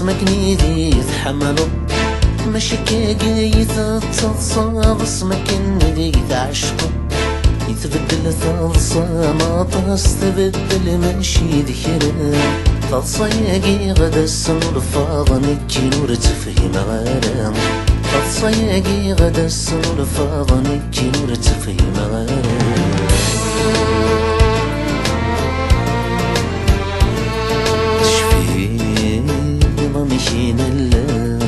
اسمك نيدي يتحملو ماشي كاقي تتصاب اسمك نيدي تعشقو يتبدل ثلصة ما تستبدل ماشي ذكرى ثلصة ياقي غدا السنور فاضنك نور تفهم غرام ثلصة ياقي غدا السنور فاضنك نور تفهم غرام تشفي ضمشين الله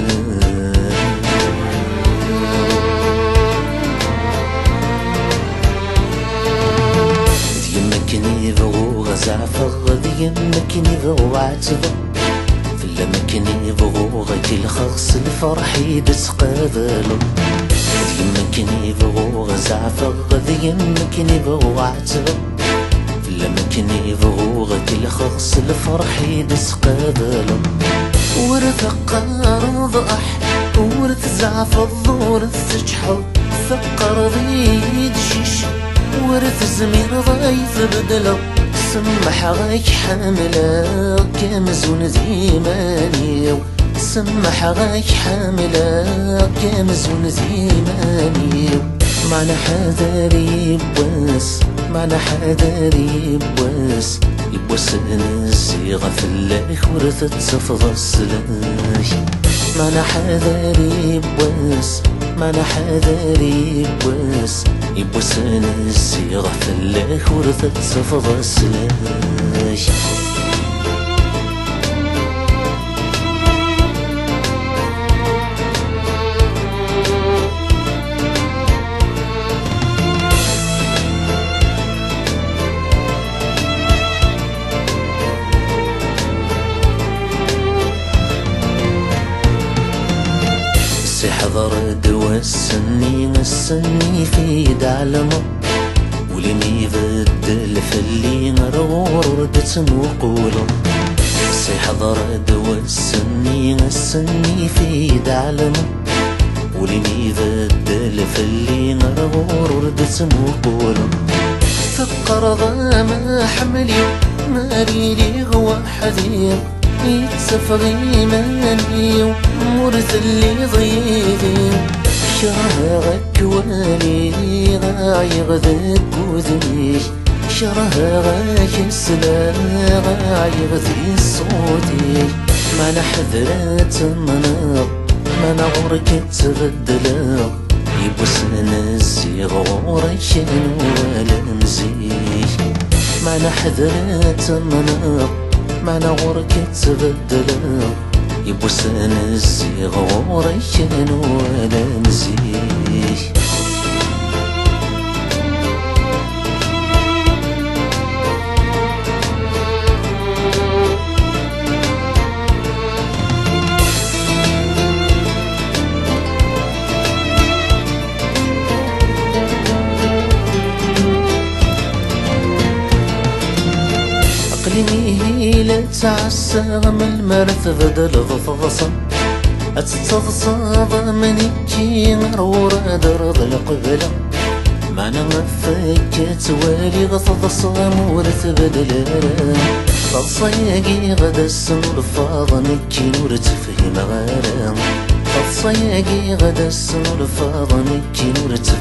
يمكنني بغو غزعفر يمكنني بغو عتبة فلا مكني بغو غاكي الخرص الفرح يتقابلو يمكنني بغو غزعفر يمكنني بغو عتبة فلا مكني بغو غاكي الخرص الفرح يتقابلو ورث قار ضح ورث زعفر ورث تجحر ثقر ضيد شيش ورث زمير ضيف بدلو سمح غيك حاملة كامزون زيماني سمح غيك حاملة كامزون زيماني معنا حذاري يبواس معنا حذاري يبواس يبواس نزيغة في الله ورث تفضى السلاح معنا حذاري يبواس معنا حذاري يبواس يبوس الزيغة في الله ورثت تفضى السلاح حضر دوا السني في دعلمه ولم يبدل فاللي نرور ردت وقوله حضر دوا السني في دعلمه ولم يبدل فاللي نرور ردت وقوله فقر ضا ما حملي ماريلي هو حذير يتسفغي ماني ومرث اللي ضيدي شرهغك والي غايغذك وذيش شرهغك السلا غايغذي صوتي ما نحذرات مناط ما نغرك تبدلا يبوس نزي غورك ولا نزيش ما نحذرات مناط معنا غورك تبدل يبوس نزي غورك ولا نزيش أقلمي لا تعسى من المرث بدل ضفصا أتتصفى منكي مرور درض القبلة معنا غفك توالي غفصا مورث بدل فالصياقي غدا السنور فاضنك نور تفهم غرام فالصياقي غدا السنور فاضنك نور تفهم